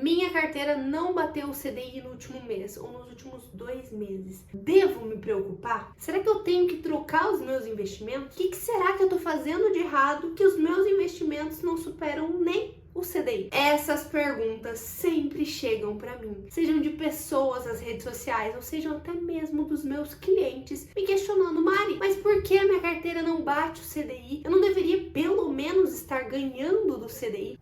Minha carteira não bateu o CDI no último mês ou nos últimos 2 meses. Devo me preocupar? Será que eu tenho que trocar os meus investimentos? O que será que eu tô fazendo de errado que os meus investimentos não superam nem o CDI? Essas perguntas sempre chegam pra mim, sejam de pessoas nas redes sociais ou sejam até mesmo dos meus clientes me questionando: Mari, mas por que a minha carteira não bate o CDI? Eu não deveria pelo menos estar ganhando do CDI?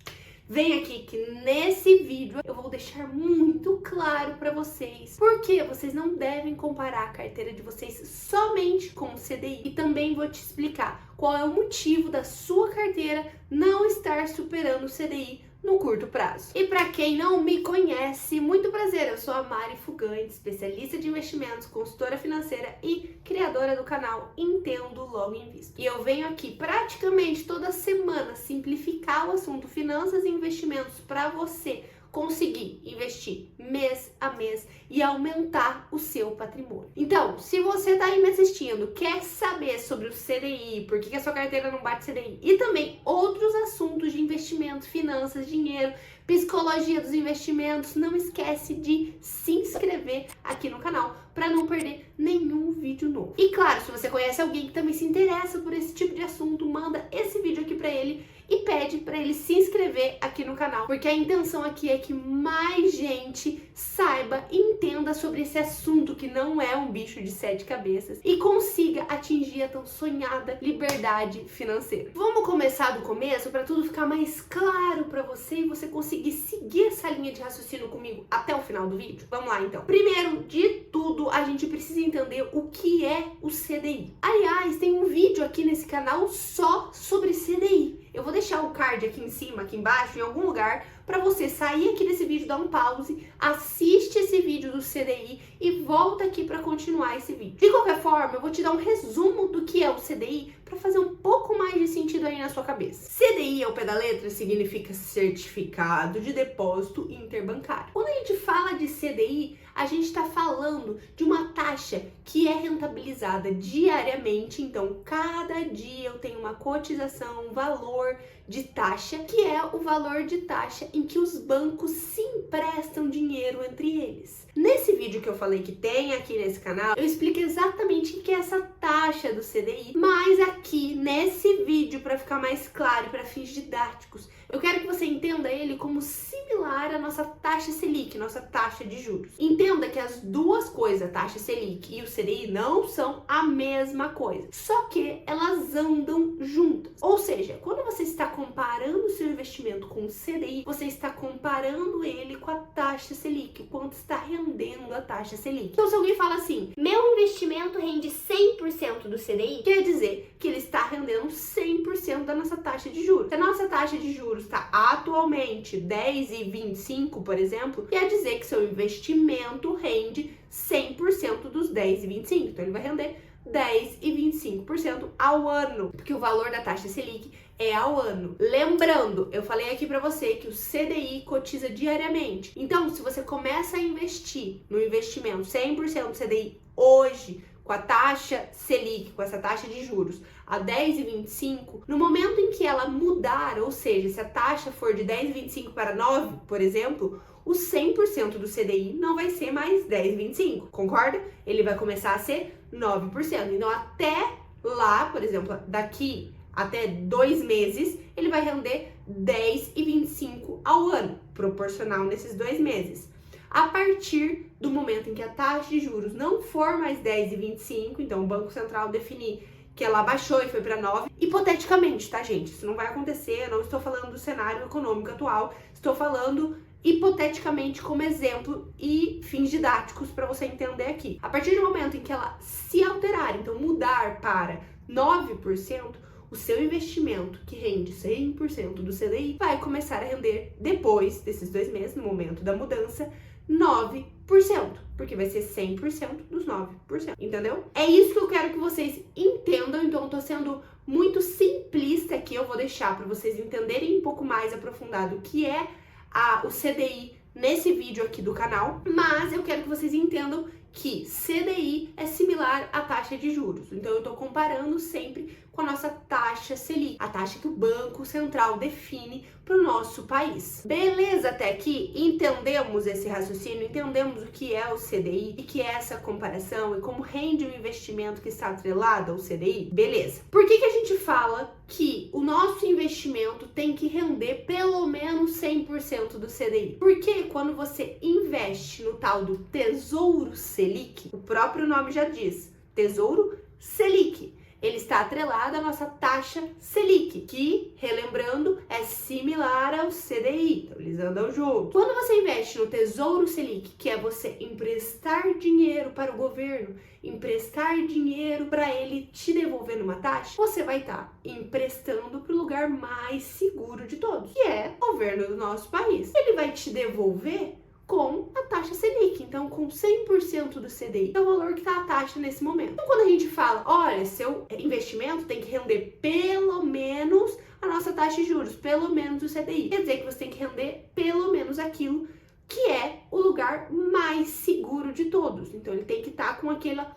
Vem aqui que nesse vídeo eu vou deixar muito claro para vocês porque vocês não devem comparar a carteira de vocês somente com o CDI, e também vou te explicar qual é o motivo da sua carteira não estar superando o CDI no curto prazo. E para quem não me conhece, muito prazer, eu sou a Mari Fugante, especialista de investimentos, consultora financeira e criadora do canal Entendo Logo Invisto. E eu venho aqui praticamente toda semana simplificar o assunto finanças e investimentos para você conseguir investir mês a mês e aumentar o seu patrimônio. Então, se você tá aí me assistindo, quer saber sobre o CDI, por que a sua carteira não bate CDI e também outros assuntos de investimento, finanças, dinheiro, psicologia dos investimentos, não esquece de se inscrever aqui no canal para não perder nenhum vídeo novo. E claro, se você conhece alguém que também se interessa por esse tipo de assunto, manda esse vídeo aqui para ele e pede para ele se inscrever aqui no canal, porque a intenção aqui é que mais gente saiba e entenda sobre esse assunto que não é um bicho de 7 cabeças e consiga atingir a tão sonhada liberdade financeira. Vamos começar do começo para tudo ficar mais claro para você e você conseguir seguir essa linha de raciocínio comigo até o final do vídeo? Vamos lá então. Primeiro de tudo, a gente precisa entender o que é o CDI. Aliás, tem um vídeo aqui nesse canal só sobre CDI. Eu vou deixar o card aqui em cima, aqui embaixo, em algum lugar, para você sair aqui desse vídeo, dar um pause, assiste esse vídeo do CDI e volta aqui para continuar esse vídeo. De qualquer forma, eu vou te dar um resumo do que é o CDI para fazer um pouco mais de sentido aí na sua cabeça. CDI, ao pé da letra, significa Certificado de Depósito Interbancário. Quando a gente fala de CDI, a gente está falando de uma taxa que é rentabilizada diariamente. Então, cada dia eu tenho uma cotização, um valor de taxa, que é o valor de taxa em que os bancos se emprestam dinheiro entre eles. Nesse vídeo que eu falei que tem aqui nesse canal, eu explico exatamente o que é essa taxa do CDI, mas aqui nesse vídeo, para ficar mais claro e para fins didáticos, eu quero que você entenda ele como similar à nossa taxa Selic, nossa taxa de juros. Entenda que as duas coisas, a taxa Selic e o CDI, não são a mesma coisa, só que elas andam juntas. Ou seja, quando você está comparando o seu investimento com o CDI, você está comparando ele com a taxa Selic, o quanto está rendendo a taxa Selic. Então, se alguém fala assim, meu investimento rende 100% do CDI, quer dizer que ele está rendendo 100% da nossa taxa de juros. Se a nossa taxa de juros está atualmente 10,25, por exemplo, quer dizer que seu investimento rende 100% dos 10,25. Então, ele vai render 10,25% ao ano, porque o valor da taxa Selic é ao ano. Lembrando, eu falei aqui para você que o CDI cotiza diariamente. Então, se você começa a investir no investimento 100% CDI hoje, com a taxa Selic, com essa taxa de juros a 10,25, no momento em que ela mudar, ou seja, se a taxa for de 10,25 para 9, por exemplo, o 100% do CDI não vai ser mais 10,25, concorda? Ele vai começar a ser 9%. Então, até lá, por exemplo, daqui até 2 meses, ele vai render 10,25 ao ano, proporcional nesses 2 meses. A partir do momento em que a taxa de juros não for mais 10,25, então o Banco Central definir que ela baixou e foi para 9, hipoteticamente, tá, gente? Isso não vai acontecer, eu não estou falando do cenário econômico atual, estou falando hipoteticamente como exemplo e fins didáticos para você entender aqui. A partir do momento em que ela se alterar, então mudar para 9%, o seu investimento, que rende 100% do CDI, vai começar a render, depois desses 2 meses, no momento da mudança, 9%, porque vai ser 100% dos 9%, entendeu? É isso que eu quero que vocês entendam, então eu tô sendo muito simplista aqui, eu vou deixar para vocês entenderem um pouco mais aprofundado o que é o CDI nesse vídeo aqui do canal, mas eu quero que vocês entendam que CDI é similar à taxa de juros. Então, eu estou comparando sempre com a nossa taxa Selic, a taxa que o Banco Central define para o nosso país. Beleza até aqui? Entendemos esse raciocínio? Entendemos o que é o CDI e que é essa comparação e como rende o investimento que está atrelado ao CDI? Beleza. Por que a gente fala que o nosso investimento tem que render pelo menos 100% do CDI? Porque quando você investe no tal do Tesouro Selic, o próprio nome já diz, Tesouro Selic, ele está atrelado à nossa taxa Selic, que, relembrando, é similar ao CDI, então eles andam juntos. Quando você investe no Tesouro Selic, que é você emprestar dinheiro para o governo, emprestar dinheiro para ele te devolver numa taxa, você vai estar emprestando para o lugar mais seguro de todos, que é o governo do nosso país. Ele vai te devolver com a taxa Selic, então com 100% do CDI, é o valor que está a taxa nesse momento. Então, quando a gente fala, olha, seu investimento tem que render pelo menos a nossa taxa de juros, pelo menos o CDI, quer dizer que você tem que render pelo menos aquilo que é o lugar mais seguro de todos. Então, ele tem que estar com aquela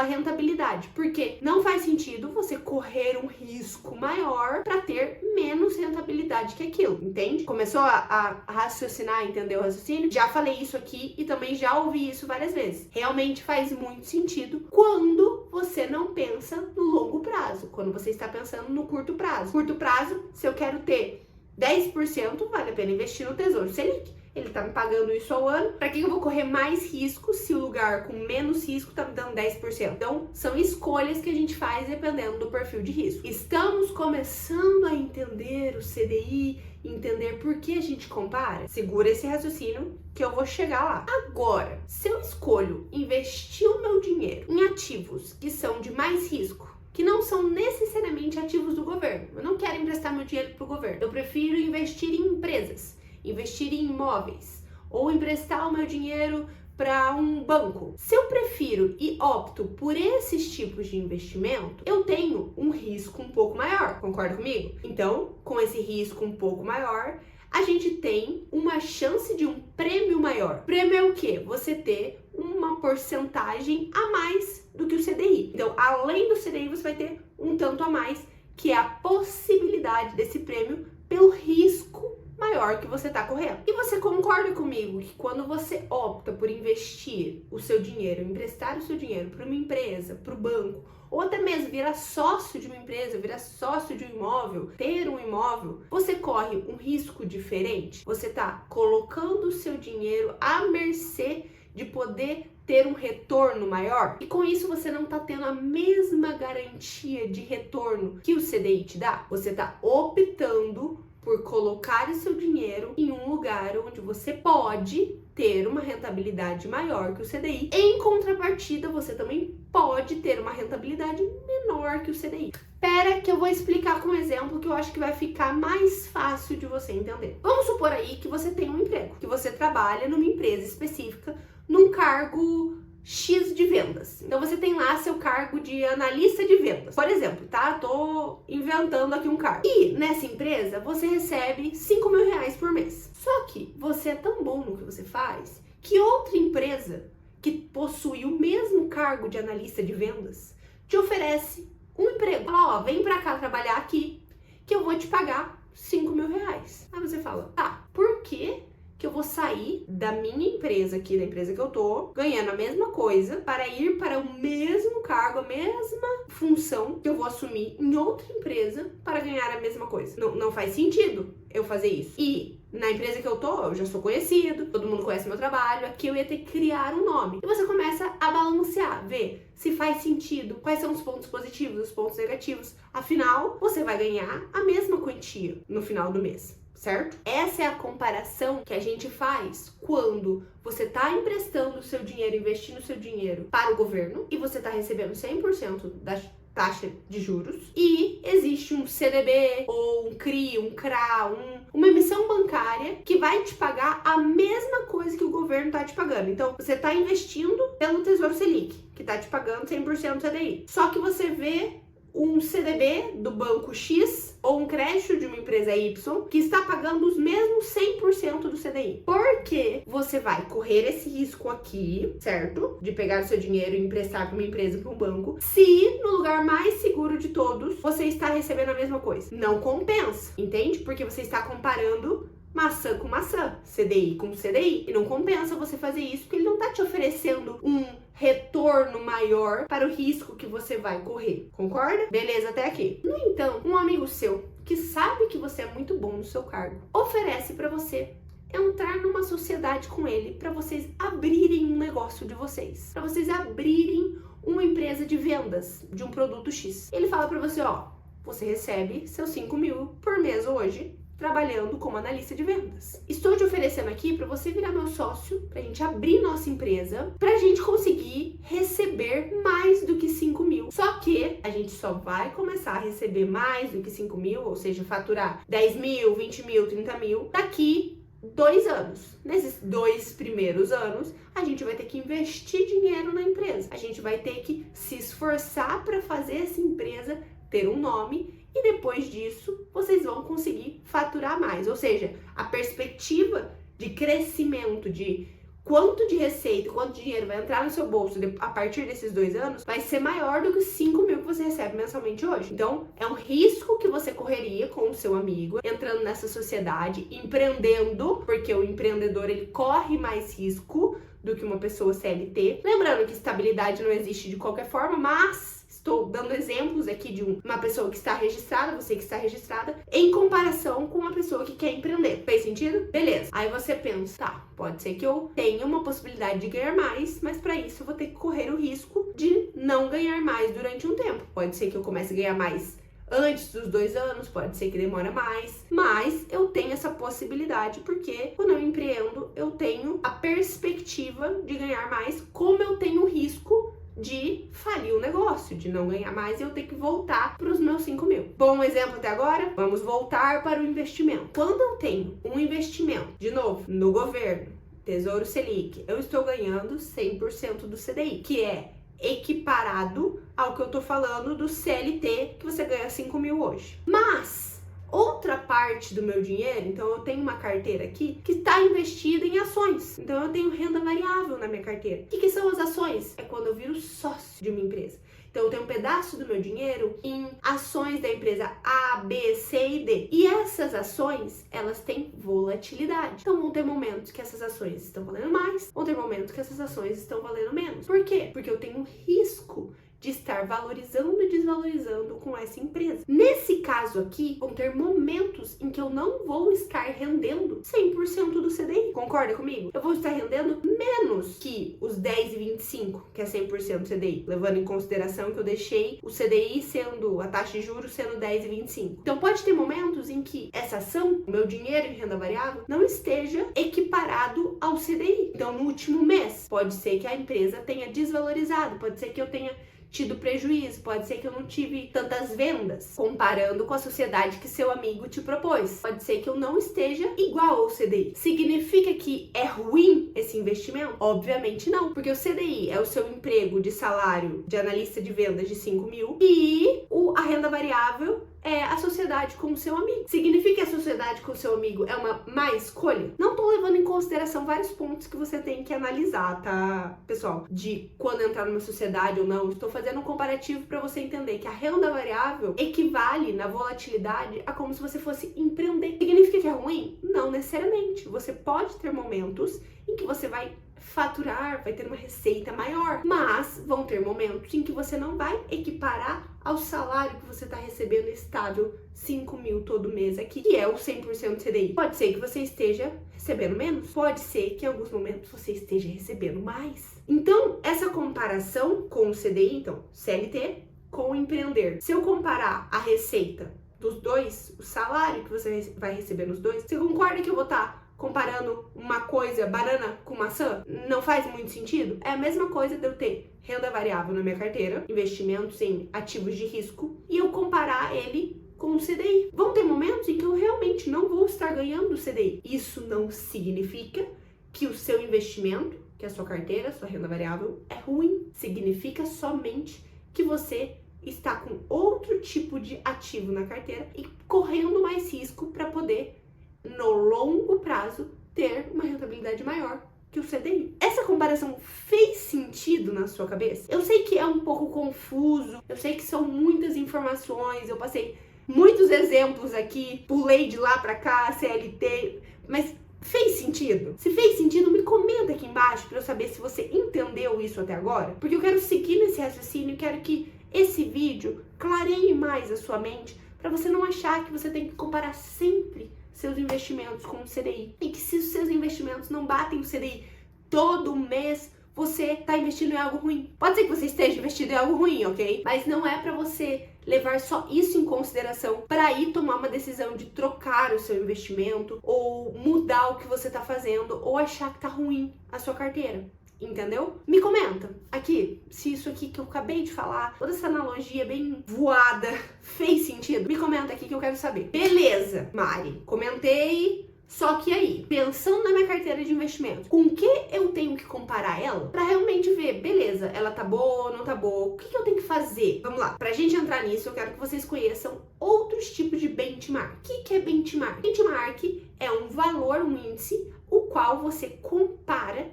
rentabilidade, porque não faz sentido você correr um risco maior para ter menos rentabilidade que aquilo, entende? Começou a raciocinar, entender o raciocínio? Já falei isso aqui e também já ouvi isso várias vezes. Realmente faz muito sentido quando você não pensa no longo prazo, quando você está pensando no curto prazo. Curto prazo, se eu quero ter 10%, vale a pena investir no Tesouro Selic. Ele tá me pagando isso ao ano. Para que eu vou correr mais risco se o lugar com menos risco tá me dando 10%? Então, são escolhas que a gente faz dependendo do perfil de risco. Estamos começando a entender o CDI, entender por que a gente compara? Segura esse raciocínio que eu vou chegar lá. Agora, se eu escolho investir o meu dinheiro em ativos que são de mais risco, que não são necessariamente ativos do governo, eu não quero emprestar meu dinheiro para o governo, eu prefiro investir em empresas, investir em imóveis ou emprestar o meu dinheiro para um banco. Se eu prefiro e opto por esses tipos de investimento, eu tenho um risco um pouco maior, concorda comigo? Então, com esse risco um pouco maior, a gente tem uma chance de um prêmio maior. Prêmio é o quê? Você ter uma porcentagem a mais do que o CDI. Então, além do CDI, você vai ter um tanto a mais, que é a possibilidade desse prêmio pelo risco maior que você está correndo. E você concorda comigo que quando você opta por investir o seu dinheiro, emprestar o seu dinheiro para uma empresa, para o banco, ou até mesmo virar sócio de uma empresa, virar sócio de um imóvel, ter um imóvel, você corre um risco diferente? Você está colocando o seu dinheiro à mercê de poder ter um retorno maior, e com isso você não está tendo a mesma garantia de retorno que o CDI te dá. Você está optando por colocar o seu dinheiro em um lugar onde você pode ter uma rentabilidade maior que o CDI. Em contrapartida, você também pode ter uma rentabilidade menor que o CDI. Espera que eu vou explicar com um exemplo que eu acho que vai ficar mais fácil de você entender. Vamos supor aí que você tem um emprego, que você trabalha numa empresa específica, num cargo X de vendas. Então você tem lá seu cargo de analista de vendas, por exemplo, tá? Tô inventando aqui um cargo. E nessa empresa você recebe R$5.000 por mês. Só que você é tão bom no que você faz que outra empresa que possui o mesmo cargo de analista de vendas te oferece um emprego. Fala, ó, vem pra cá trabalhar aqui que eu vou te pagar R$5.000. Aí você fala, tá, por quê que eu vou sair da minha empresa aqui, da empresa que eu tô, ganhando a mesma coisa, para ir para o mesmo cargo, a mesma função que eu vou assumir em outra empresa para ganhar a mesma coisa? Não faz sentido eu fazer isso. E na empresa que eu tô, eu já sou conhecido, todo mundo conhece meu trabalho, aqui eu ia ter que criar um nome. E você começa a balancear, ver se faz sentido, quais são os pontos positivos, os pontos negativos. Afinal, você vai ganhar a mesma quantia no final do mês, certo? Essa é a comparação que a gente faz quando você está emprestando o seu dinheiro, investindo o seu dinheiro para o governo e você está recebendo 100% da taxa de juros, e existe um CDB ou um CRI, um CRA, uma emissão bancária que vai te pagar a mesma coisa que o governo está te pagando. Então, você está investindo pelo Tesouro Selic, que está te pagando 100% do CDI. Só que você vê um CDB do banco X ou um crédito de uma empresa Y que está pagando os mesmos 100% do CDI. Porque você vai correr esse risco aqui, certo? De pegar o seu dinheiro e emprestar para uma empresa, para um banco, se no lugar mais seguro de todos você está recebendo a mesma coisa. Não compensa, entende? Porque você está comparando maçã com maçã, CDI com CDI, e não compensa você fazer isso porque ele não está te oferecendo um retorno maior para o risco que você vai correr. Concorda? Beleza até aqui. No entanto, um amigo seu que sabe que você é muito bom no seu cargo oferece para você entrar numa sociedade com ele para vocês abrirem um negócio de vocês, para vocês abrirem uma empresa de vendas de um produto X. Ele fala para você, ó, você recebe seus 5 mil por mês hoje, trabalhando como analista de vendas. Estou te oferecendo aqui para você virar meu sócio, para a gente abrir nossa empresa, para a gente conseguir receber mais do que 5 mil. Só que a gente só vai começar a receber mais do que 5 mil, ou seja, faturar 10 mil, 20 mil, 30 mil, daqui 2 anos. Nesses 2 primeiros anos, a gente vai ter que investir dinheiro na empresa. A gente vai ter que se esforçar para fazer essa empresa ter um nome e depois disso vocês vão conseguir faturar mais. Ou seja, a perspectiva de crescimento, de quanto de receita, quanto de dinheiro vai entrar no seu bolso a partir desses 2 anos, vai ser maior do que os 5 mil que você recebe mensalmente hoje. Então, é um risco que você correria com o seu amigo, entrando nessa sociedade, empreendendo, porque o empreendedor, ele corre mais risco do que uma pessoa CLT. Lembrando que estabilidade não existe de qualquer forma, mas estou dando exemplos aqui de uma pessoa que está registrada, você que está registrada, em comparação com uma pessoa que quer empreender. Fez sentido? Beleza. Aí você pensa, tá, pode ser que eu tenha uma possibilidade de ganhar mais, mas para isso eu vou ter que correr o risco de não ganhar mais durante um tempo. Pode ser que eu comece a ganhar mais antes dos 2 anos, pode ser que demora mais, mas eu tenho essa possibilidade porque quando eu empreendo, eu tenho a perspectiva de ganhar mais, como eu tenho o risco de falir o negócio, de não ganhar mais e eu ter que voltar para os meus 5 mil. Bom exemplo até agora? Vamos voltar para o investimento. Quando eu tenho um investimento, de novo, no governo, Tesouro Selic, eu estou ganhando 100% do CDI, que é equiparado ao que eu tô falando do CLT, que você ganha 5 mil hoje. Mas outra parte do meu dinheiro, então eu tenho uma carteira aqui que está investida em ações. Então eu tenho renda variável na minha carteira. O que são as ações? É quando eu viro sócio de uma empresa. Então eu tenho um pedaço do meu dinheiro em ações da empresa A, B, C e D. E essas ações, elas têm volatilidade. Então vão ter momentos que essas ações estão valendo mais, vão ter momentos que essas ações estão valendo menos. Por quê? Porque eu tenho um risco de estar valorizando e desvalorizando com essa empresa. Nesse caso aqui, vão ter momentos em que eu não vou estar rendendo 100% do CDI. Concorda comigo? Eu vou estar rendendo menos que os 10,25, que é 100% do CDI, levando em consideração que eu deixei o CDI sendo, a taxa de juros sendo 10,25. Então pode ter momentos em que essa ação, o meu dinheiro em renda variável, não esteja equiparado ao CDI. Então no último mês, pode ser que a empresa tenha desvalorizado, pode ser que eu tenha tido prejuízo, pode ser que eu não tive tantas vendas, comparando com a sociedade que seu amigo te propôs. Pode ser que eu não esteja igual ao CDI. Significa que é ruim esse investimento? Obviamente não, porque o CDI é o seu emprego de salário de analista de vendas de 5 mil e a renda variável é a sociedade com o seu amigo. Significa que a sociedade com o seu amigo é uma má escolha? Não tô levando em consideração vários pontos que você tem que analisar, tá, pessoal? De quando entrar numa sociedade ou não. Estou fazendo um comparativo para você entender que a renda variável equivale na volatilidade a como se você fosse empreender. Significa que é ruim? Não necessariamente. Você pode ter momentos em que você vai faturar, vai ter uma receita maior, mas vão ter momentos em que você não vai equiparar ao salário que você está recebendo estável, 5 mil todo mês aqui, que é o 100% CDI. Pode ser que você esteja recebendo menos, pode ser que em alguns momentos você esteja recebendo mais. Então, essa comparação com o CDI, então, CLT com o empreender, se eu comparar a receita dos dois, o salário que você vai receber nos dois, você concorda que eu vou estar comparando uma coisa, banana com maçã? Não faz muito sentido? É a mesma coisa de eu ter renda variável na minha carteira, investimentos em ativos de risco, e eu comparar ele com o CDI. Vão ter momentos em que eu realmente não vou estar ganhando o CDI. Isso não significa que o seu investimento, que é a sua carteira, a sua renda variável, é ruim. Significa somente que você está com outro tipo de ativo na carteira e correndo mais risco para poder, no longo prazo, ter uma rentabilidade maior que o CDI. Essa comparação fez sentido na sua cabeça? Eu sei que é um pouco confuso, eu sei que são muitas informações, eu passei muitos exemplos aqui, pulei de lá para cá, CLT, mas fez sentido? Se fez sentido, me comenta aqui embaixo para eu saber se você entendeu isso até agora, porque eu quero seguir nesse raciocínio, quero que esse vídeo clareie mais a sua mente para você não achar que você tem que comparar sempre seus investimentos com o CDI. E que se os seus investimentos não batem o CDI todo mês, você está investindo em algo ruim. Pode ser que você esteja investindo em algo ruim, ok? Mas não é para você levar só isso em consideração para ir tomar uma decisão de trocar o seu investimento ou mudar o que você está fazendo ou achar que tá ruim a sua carteira. Entendeu? Me comenta aqui se isso aqui que eu acabei de falar, toda essa analogia bem voada, fez sentido. Me comenta aqui que eu quero saber. Beleza, Mari, comentei. Só que aí, pensando na minha carteira de investimento, com que eu tenho que comparar ela para realmente ver, beleza, ela tá boa ou não tá boa? O que eu tenho que fazer? Vamos lá. Pra gente entrar nisso, eu quero que vocês conheçam outros tipos de benchmark. O que é benchmark? Benchmark é um valor, um índice, o qual você compara,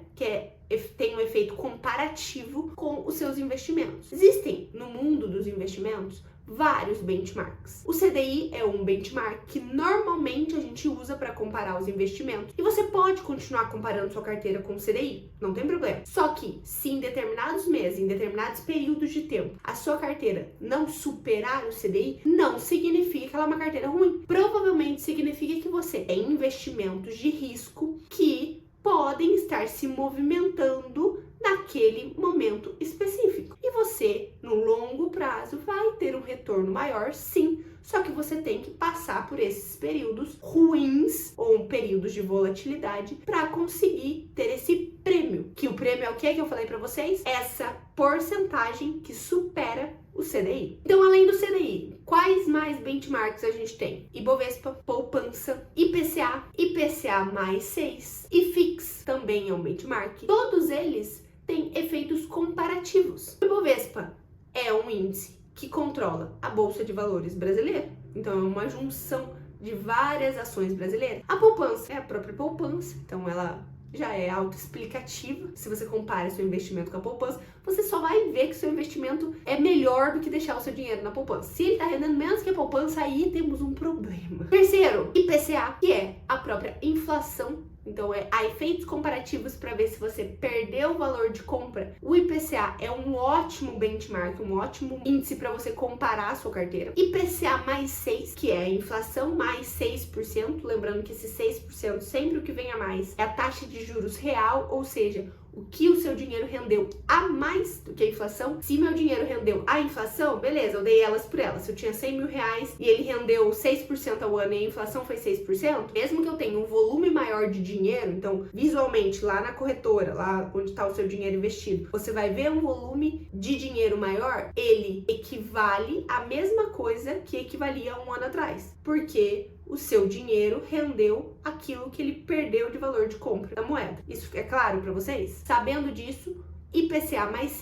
tem um efeito comparativo com os seus investimentos. Existem no mundo dos investimentos vários benchmarks. O CDI é um benchmark que normalmente a gente usa para comparar os investimentos e você pode continuar comparando sua carteira com o CDI, não tem problema. Só que se em determinados meses, em determinados períodos de tempo, a sua carteira não superar o CDI, não significa que ela é uma carteira ruim. Provavelmente significa que você tem investimentos de risco que podem estar se movimentando naquele momento específico. E você, no longo prazo, vai ter um retorno maior, sim, só que você tem que passar por esses períodos ruins ou períodos de volatilidade para conseguir ter esse prêmio. Que o prêmio é o que eu falei para vocês? Essa porcentagem que supera o CDI. Então, além do CDI, quais mais benchmarks a gente tem? Ibovespa, poupança, IPCA, IPCA mais 6, IFIX também é um benchmark. Todos eles têm efeitos comparativos. O Ibovespa é um índice que controla a Bolsa de Valores brasileira, então é uma junção de várias ações brasileiras. A poupança é a própria poupança, então ela já é autoexplicativa. Se você compara seu investimento com a poupança, você só vai ver que seu investimento é melhor do que deixar o seu dinheiro na poupança. Se ele está rendendo menos que a poupança, aí temos um problema. Terceiro, IPCA, que é a própria inflação. Então, há efeitos comparativos para ver se você perdeu o valor de compra. O IPCA é um ótimo benchmark, um ótimo índice para você comparar a sua carteira. IPCA mais 6, que é a inflação mais 6%. Lembrando que esse 6%, sempre o que vem a mais, é a taxa de juros real, ou seja, o que o seu dinheiro rendeu a mais do que a inflação. Se meu dinheiro rendeu a inflação, beleza, eu dei elas por elas. Se eu tinha 100 mil reais e ele rendeu 6% ao ano e a inflação foi 6%, mesmo que eu tenha um volume maior de dinheiro, então visualmente lá na corretora, lá onde está o seu dinheiro investido, você vai ver um volume de dinheiro maior, ele equivale à mesma coisa que equivalia a um ano atrás, porque o seu dinheiro rendeu aquilo que ele perdeu de valor de compra da moeda. Isso é claro para vocês? Sabendo disso, IPCA mais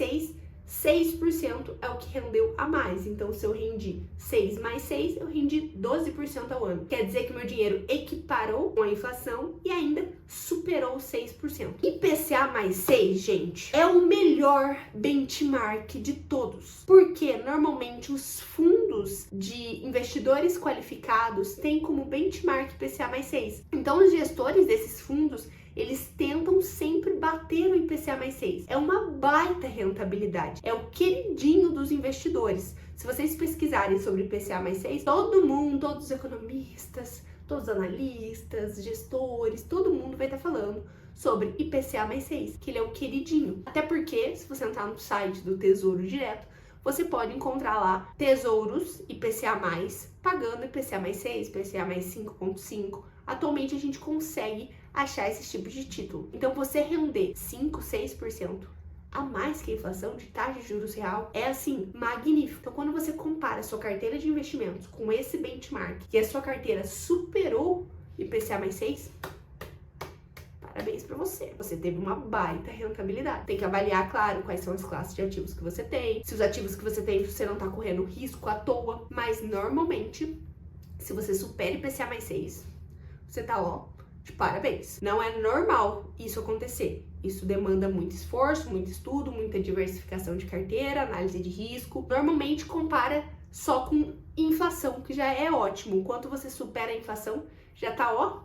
6% é o que rendeu a mais. Então, se eu rendi 6 mais 6, eu rendi 12% ao ano. Quer dizer que meu dinheiro equiparou com a inflação e ainda superou 6%. IPCA mais 6, gente, é o melhor benchmark de todos. Porque normalmente os fundos de investidores qualificados têm como benchmark IPCA mais 6. Então, os gestores desses fundos, eles tentam sempre bater o IPCA mais 6. É uma baita rentabilidade. É o queridinho dos investidores. Se vocês pesquisarem sobre IPCA mais 6, todo mundo, todos os economistas, todos os analistas, gestores, todo mundo vai estar falando sobre IPCA mais 6, que ele é o queridinho. Até porque, se você entrar no site do Tesouro Direto, você pode encontrar lá tesouros IPCA+, pagando IPCA mais 6, IPCA mais 5,5. Atualmente a gente consegue achar esses tipos de título. Então você render 5, 6% a mais que a inflação de taxa de juros real é assim, magnífico. Então quando você compara a sua carteira de investimentos com esse benchmark, que a sua carteira superou IPCA mais 6, parabéns pra você. Você teve uma baita rentabilidade. Tem que avaliar, claro, quais são as classes de ativos que você tem. Se os ativos que você tem, você não tá correndo risco à toa. Mas, normalmente, se você supera IPCA mais 6, você tá, ó, de parabéns. Não é normal isso acontecer. Isso demanda muito esforço, muito estudo, muita diversificação de carteira, análise de risco. Normalmente compara só com inflação, que já é ótimo. Enquanto você supera a inflação, já tá, ó,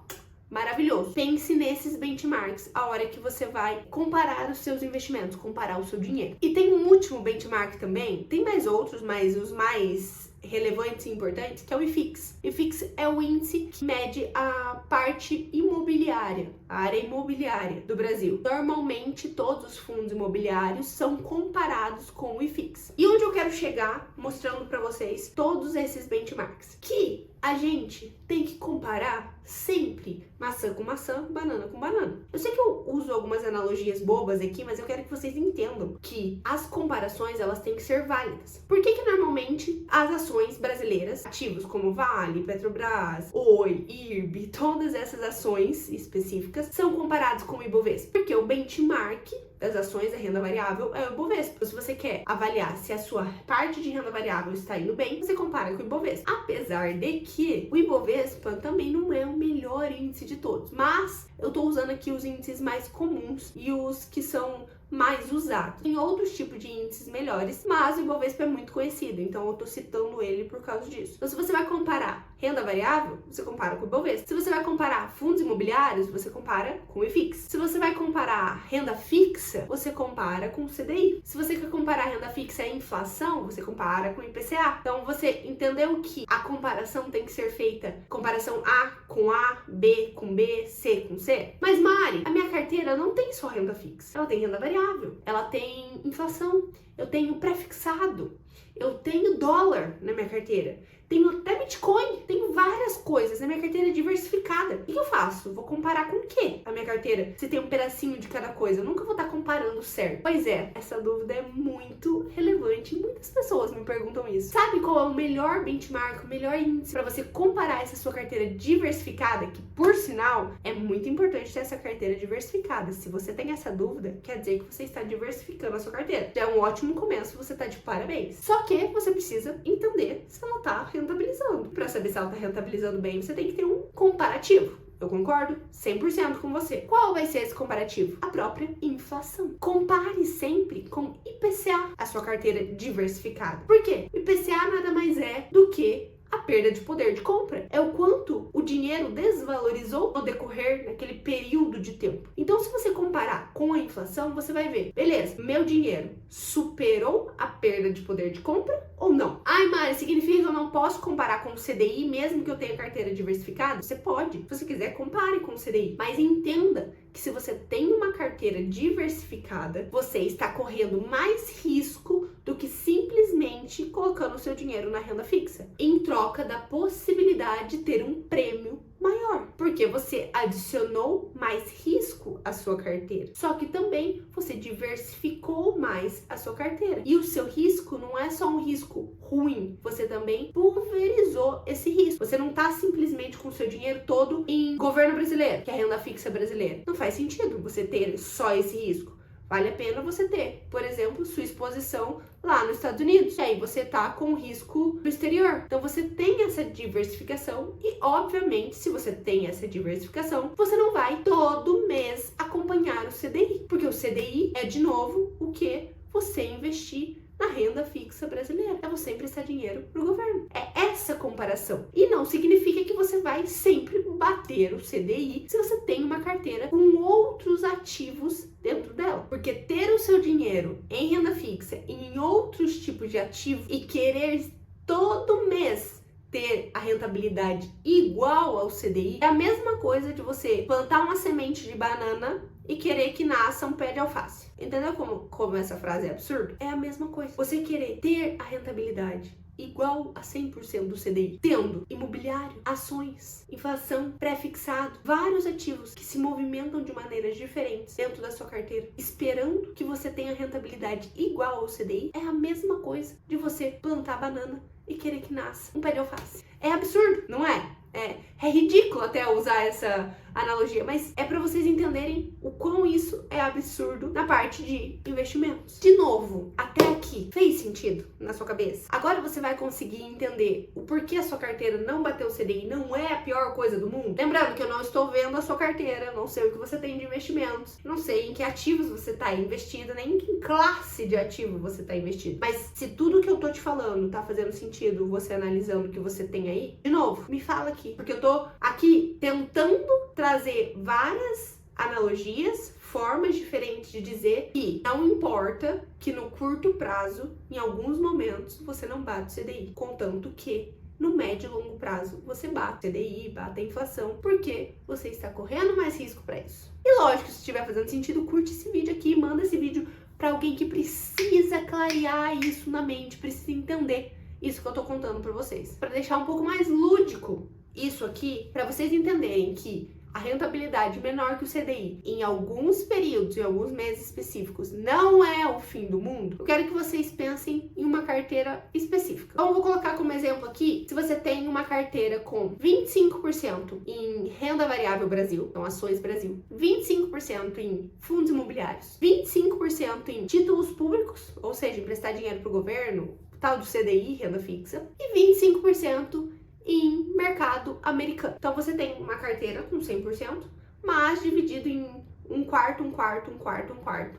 maravilhoso. Pense nesses benchmarks a hora que você vai comparar os seus investimentos, comparar o seu dinheiro. E tem um último benchmark também, tem mais outros, mas os mais relevantes e importantes, que é o IFIX. IFIX é o índice que mede a parte imobiliária, a área imobiliária do Brasil. Normalmente, todos os fundos imobiliários são comparados com o IFIX. E onde eu quero chegar, mostrando para vocês todos esses benchmarks, que a gente tem que comparar sempre maçã com maçã, banana com banana. Eu sei que eu uso algumas analogias bobas aqui, mas eu quero que vocês entendam que as comparações, elas têm que ser válidas. Por que normalmente as ações brasileiras, ativos como Vale, Petrobras, Oi, IRB, todas essas ações específicas são comparadas com o Ibovespa? Porque o benchmark das ações da renda variável é o Ibovespa. Se você quer avaliar se a sua parte de renda variável está indo bem, você compara com o Ibovespa. Apesar de que o Ibovespa também não é o melhor índice de todos, mas eu tô usando aqui os índices mais comuns e os que são mais usados. Tem outros tipos de índices melhores, mas o Ibovespa é muito conhecido, então eu tô citando ele por causa disso. Então, se você vai comparar renda variável, você compara com o Ibovespa. Se você vai comparar fundos imobiliários, você compara com o IFIX. Se você vai comparar renda fixa, você compara com o CDI. Se você quer comparar renda fixa e inflação, você compara com o IPCA. Então, você entendeu que a comparação tem que ser feita comparação A com A, B com B, C com C? Mas, Mari, a minha carteira não tem só renda fixa. Ela tem renda variável, ela tem inflação, eu tenho pré-fixado, eu tenho dólar na minha carteira, tenho até Bitcoin, tenho várias coisas na minha carteira diversificada. O que eu faço? Vou comparar com o quê? A minha carteira, se tem um pedacinho de cada coisa, eu nunca vou estar comparando certo. Pois é, essa dúvida é muito relevante e muitas pessoas me perguntam isso. Sabe qual é o melhor benchmark, o melhor índice para você comparar essa sua carteira diversificada? Que, por sinal, é muito importante ter essa carteira diversificada. Se você tem essa dúvida, quer dizer que você está diversificando a sua carteira. Já é um ótimo começo, você está de parabéns. Só que você precisa entender se ela está rentabilizando. Para saber se ela está rentabilizando bem, você tem que ter um comparativo. Eu concordo 100% com você. Qual vai ser esse comparativo? A própria inflação. Compare sempre com IPCA, a sua carteira diversificada. Por quê? O IPCA nada mais é do que a perda de poder de compra. É o quanto o dinheiro desvalorizou no decorrer daquele período de tempo. Então, se você comparar com a inflação, você vai ver, beleza, meu dinheiro superou a perda de poder de compra ou não? Ai, Mari, significa que eu não posso comparar com o CDI mesmo que eu tenha carteira diversificada? Você pode. Se você quiser, compare com o CDI. Mas entenda que se você tem uma carteira diversificada, você está correndo mais risco do que simplesmente colocando o seu dinheiro na renda fixa, em troca da possibilidade de ter um prêmio maior, porque você adicionou mais risco à sua carteira. Só que também você diversificou mais a sua carteira. E o seu risco não é só um risco ruim, você também pulverizou esse risco. Você não está simplesmente com o seu dinheiro todo em governo brasileiro, que é a renda fixa brasileira. Não faz sentido você ter só esse risco. Vale a pena você ter, por exemplo, sua exposição lá nos Estados Unidos. E aí você tá com risco no exterior. Então você tem essa diversificação e, obviamente, se você tem essa diversificação, você não vai todo mês acompanhar o CDI. Porque o CDI é, de novo, o que você investir na renda fixa brasileira. É você emprestar dinheiro pro governo. É essa comparação. E não significa que você vai sempre bater o CDI se você tem uma carteira com outros ativos dentro dela. Porque ter o seu dinheiro em renda fixa e em outros tipos de ativos e querer todo mês ter a rentabilidade igual ao CDI é a mesma coisa de você plantar uma semente de banana e querer que nasça um pé de alface. Entendeu como essa frase é absurda? É a mesma coisa. Você querer ter a rentabilidade igual a 100% do CDI, tendo imobiliário, ações, inflação, pré-fixado, vários ativos que se movimentam de maneiras diferentes dentro da sua carteira, esperando que você tenha rentabilidade igual ao CDI, é a mesma coisa de você plantar banana e querer que nasça um pé de alface. É absurdo, não é? É ridículo até usar essa analogia, mas é para vocês entenderem o quão isso é absurdo na parte de investimentos. De novo, até aqui, fez sentido na sua cabeça? Agora você vai conseguir entender o porquê a sua carteira não bateu o CDI não é a pior coisa do mundo? Lembrando que eu não estou vendo a sua carteira, não sei o que você tem de investimentos, não sei em que ativos você está investido, nem em que classe de ativo você está investido. Mas se tudo que eu tô te falando tá fazendo sentido, você analisando o que você tem aí, de novo, me fala aqui, porque eu tô aqui tentando trazer várias analogias, formas diferentes de dizer que não importa que no curto prazo, em alguns momentos, você não bate o CDI, contanto que no médio e longo prazo você bate o CDI, bate a inflação, porque você está correndo mais risco para isso. E lógico, se estiver fazendo sentido, curte esse vídeo aqui, manda esse vídeo para alguém que precisa clarear isso na mente, precisa entender isso que eu tô contando para vocês, para deixar um pouco mais lúdico isso aqui, para vocês entenderem que a rentabilidade menor que o CDI em alguns períodos, em alguns meses específicos, não é o fim do mundo. Eu quero que vocês pensem em uma carteira específica. Então, eu vou colocar como exemplo aqui, se você tem uma carteira com 25% em renda variável Brasil, então ações Brasil, 25% em fundos imobiliários, 25% em títulos públicos, ou seja, emprestar dinheiro para o governo, tal do CDI, renda fixa, e 25% em mercado americano. Então você tem uma carteira com 100%, mas dividido em um quarto,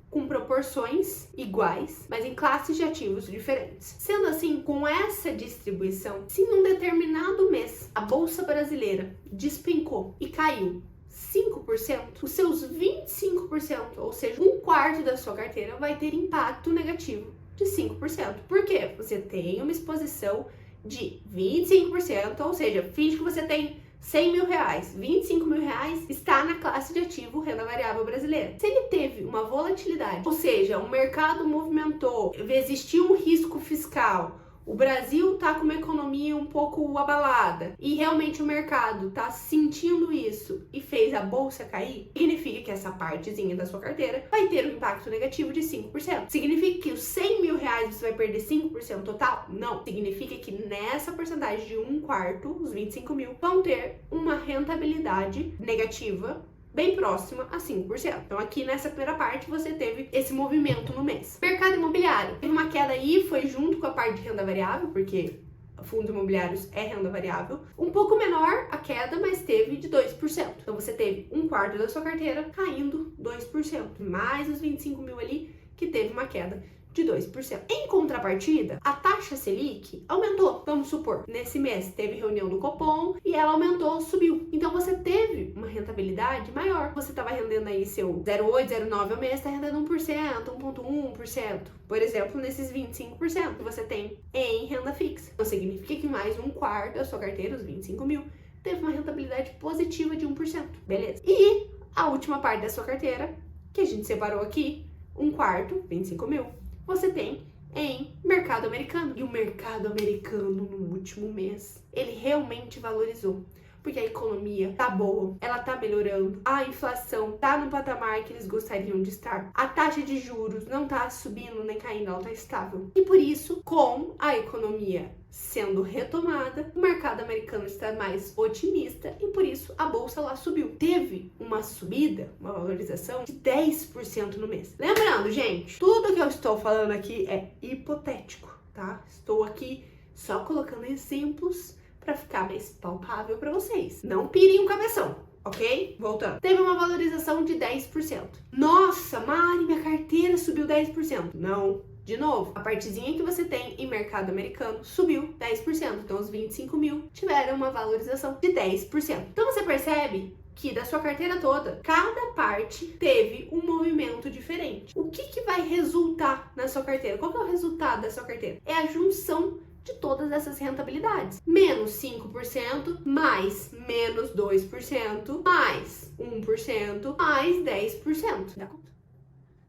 com proporções iguais, mas em classes de ativos diferentes. Sendo assim, com essa distribuição, se em um determinado mês a Bolsa Brasileira despencou e caiu 5%, os seus 25%, ou seja, um quarto da sua carteira, vai ter impacto negativo de 5%. Por quê? Você tem uma exposição de 25%, ou seja, finge que você tem 100 mil reais, 25 mil reais está na classe de ativo renda variável brasileira. Se ele teve uma volatilidade, ou seja, o mercado movimentou, existiu um risco fiscal, o Brasil está com uma economia um pouco abalada e realmente o mercado está sentindo isso e fez a bolsa cair, significa que essa partezinha da sua carteira vai ter um impacto negativo de 5%. Significa que os 100 mil reais você vai perder 5% total? Não. Significa que nessa porcentagem de um quarto, os 25 mil, vão ter uma rentabilidade negativa bem próxima a 5%. Então aqui nessa primeira parte você teve esse movimento no mês. Mercado imobiliário. Teve uma queda aí, foi junto com a parte de renda variável, porque fundos imobiliários é renda variável. Um pouco menor a queda, mas teve de 2%. Então você teve um quarto da sua carteira caindo 2%. Mais os 25 mil ali que teve uma queda de 2%. Em contrapartida, a taxa Selic aumentou. Vamos supor, nesse mês teve reunião do Copom e ela aumentou, subiu. Então você teve uma rentabilidade maior. Você estava rendendo aí seu 0,8, 0,9 ao mês, está rendendo 1%, 1,1%. Por exemplo, nesses 25% que você tem em renda fixa. Então significa que mais um quarto da sua carteira, os 25 mil, teve uma rentabilidade positiva de 1%. Beleza? E a última parte da sua carteira, que a gente separou aqui, um quarto, 25 mil, você tem em mercado americano. E o mercado americano no último mês, ele realmente valorizou. Porque a economia tá boa, ela tá melhorando, a inflação tá no patamar que eles gostariam de estar, a taxa de juros não tá subindo nem caindo, ela tá estável. E por isso, com a economia sendo retomada, o mercado americano está mais otimista e por isso a bolsa lá subiu. Teve uma subida, uma valorização de 10% no mês. Lembrando, gente, tudo que eu estou falando aqui é hipotético, tá? Estou aqui só colocando exemplos para ficar mais palpável para vocês. Não pirem o cabeção, ok? Voltando. Teve uma valorização de 10%. Nossa, Mari, minha carteira subiu 10%. Não. De novo, a partezinha que você tem em mercado americano subiu 10%. Então, os 25 mil tiveram uma valorização de 10%. Então, você percebe que da sua carteira toda, cada parte teve um movimento diferente. O que vai resultar na sua carteira? Qual que é o resultado da sua carteira? É a junção de todas essas rentabilidades. Menos 5%, mais menos 2%, mais 1%, mais 10%. Dá conta?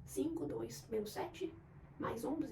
5, 2, menos 7, mais 11.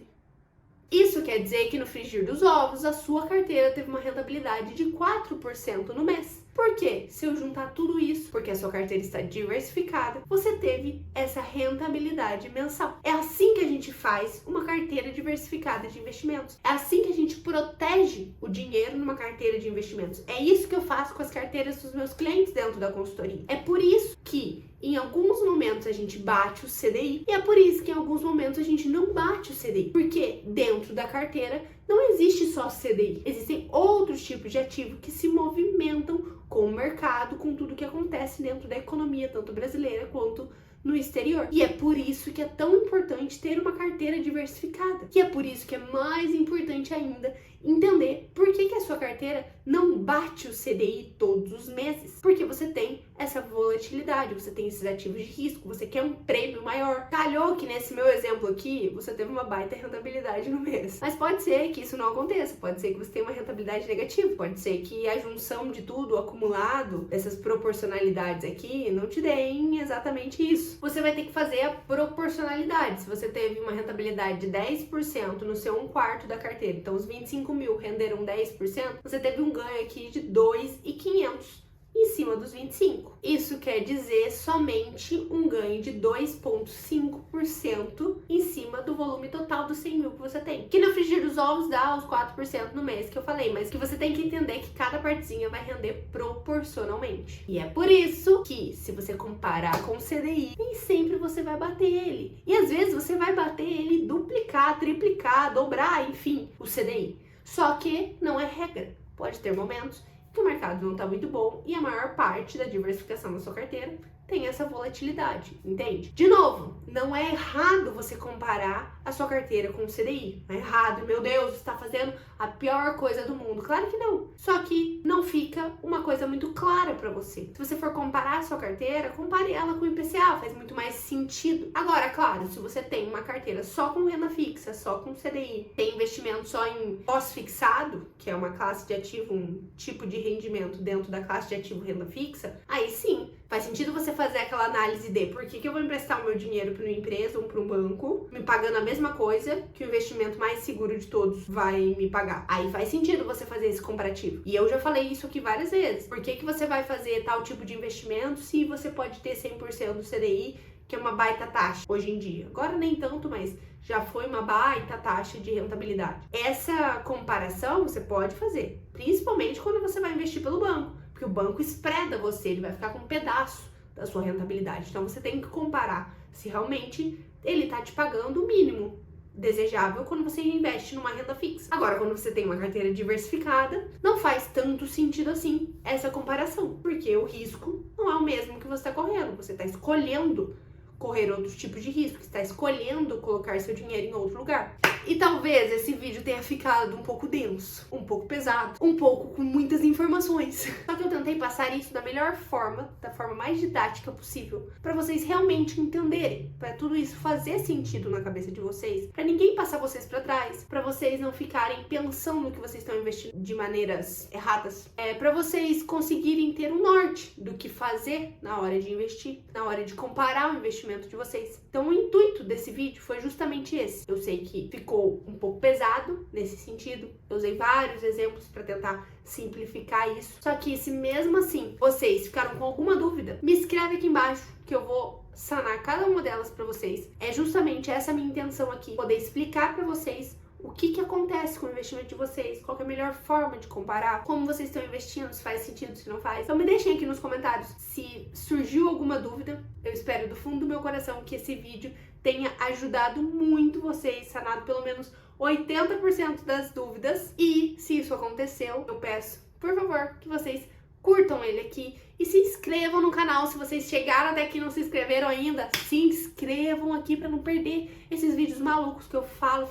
Isso quer dizer que no frigir dos ovos, a sua carteira teve uma rentabilidade de 4% no mês. Porque se eu juntar tudo isso, porque a sua carteira está diversificada, você teve essa rentabilidade mensal. É assim que a gente faz uma carteira diversificada de investimentos. É assim que a gente protege o dinheiro numa carteira de investimentos. É isso que eu faço com as carteiras dos meus clientes dentro da consultoria. É por isso que em alguns momentos a gente bate o CDI e é por isso que em alguns momentos a gente não bate o CDI. Porque dentro da carteira não existe só CDI. Existem outros tipos de ativo que se movimentam com o mercado, com tudo que acontece dentro da economia, tanto brasileira quanto no exterior. E é por isso que é tão importante ter uma carteira diversificada. E é por isso que é mais importante ainda entender por que a sua carteira não bate o CDI todos os meses. Porque você tem essa volatilidade, você tem esses ativos de risco, você quer um prêmio maior. Calhou que nesse meu exemplo aqui, você teve uma baita rentabilidade no mês. Mas pode ser que isso não aconteça, pode ser que você tenha uma rentabilidade negativa, pode ser que a junção de tudo, o acumulado, dessas proporcionalidades aqui, não te deem exatamente isso. Você vai ter que fazer a proporcionalidade. Se você teve uma rentabilidade de 10% no seu 1/4 da carteira, então os 25 mil renderam 10%, você teve um ganho aqui de 2.500 em cima dos 25. Isso quer dizer somente um ganho de 2,5% em cima do volume total dos 100 mil que você tem. Que no frigir dos ovos dá os 4% no mês que eu falei, mas que você tem que entender que cada partezinha vai render proporcionalmente. E é por isso que, se você comparar com o CDI, nem sempre você vai bater ele. E às vezes você vai bater ele, duplicar, triplicar, dobrar, enfim, o CDI. Só que não é regra. Pode ter momentos que o mercado não está muito bom e a maior parte da diversificação da sua carteira tem essa volatilidade, entende? De novo, não é errado você comparar a sua carteira com o CDI. Não é errado, meu Deus, você está fazendo a pior coisa do mundo. Claro que não. Só que não fica uma coisa muito clara para você. Se você for comparar a sua carteira, compare ela com o IPCA, faz muito mais sentido. Agora, claro, se você tem uma carteira só com renda fixa, só com CDI, tem investimento só em pós-fixado, que é uma classe de ativo, um tipo de rendimento dentro da classe de ativo renda fixa, aí sim, faz sentido você fazer aquela análise de por que eu vou emprestar o meu dinheiro para uma empresa ou para um banco, me pagando a mesma coisa que o investimento mais seguro de todos vai me pagar. Aí faz sentido você fazer esse comparativo. E eu já falei isso aqui várias vezes. Por que você vai fazer tal tipo de investimento se você pode ter 100% do CDI, que é uma baita taxa hoje em dia? Agora nem tanto, mas já foi uma baita taxa de rentabilidade. Essa comparação você pode fazer, principalmente quando você vai investir pelo banco. Porque o banco espreda você, ele vai ficar com um pedaço da sua rentabilidade. Então você tem que comparar se realmente ele está te pagando o mínimo desejável quando você investe numa renda fixa. Agora, quando você tem uma carteira diversificada, não faz tanto sentido assim essa comparação, porque o risco não é o mesmo que você está correndo. Você está escolhendo correr outros tipos de risco, está escolhendo colocar seu dinheiro em outro lugar. E talvez esse vídeo tenha ficado um pouco denso, um pouco pesado, um pouco com muitas informações. Só que eu tentei passar isso da melhor forma, da forma mais didática possível, para vocês realmente entenderem, para tudo isso fazer sentido na cabeça de vocês, para ninguém passar vocês para trás, para vocês não ficarem pensando que vocês estão investindo de maneiras erradas, para vocês conseguirem ter um norte do que fazer na hora de investir, na hora de comparar o investimento de vocês. Então o intuito desse vídeo foi justamente esse. Eu sei que ficou um pouco pesado nesse sentido. Eu usei vários exemplos para tentar simplificar isso. Só que se mesmo assim vocês ficaram com alguma dúvida, me escreve aqui embaixo que eu vou sanar cada uma delas para vocês. É justamente essa a minha intenção aqui, poder explicar para vocês o que acontece com o investimento de vocês, qual que é a melhor forma de comparar, como vocês estão investindo, se faz sentido, se não faz. Então me deixem aqui nos comentários se surgiu alguma dúvida. Eu espero do fundo do meu coração que esse vídeo tenha ajudado muito vocês, sanado pelo menos 80% das dúvidas. E se isso aconteceu, eu peço, por favor, que vocês curtam ele aqui e se inscrevam no canal. Se vocês chegaram até aqui e não se inscreveram ainda, se inscrevam aqui para não perder esses vídeos malucos que eu falo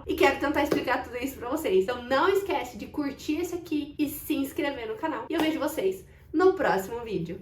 e quero tentar explicar tudo isso para vocês. Então não esquece de curtir esse aqui e se inscrever no canal. E eu vejo vocês no próximo vídeo.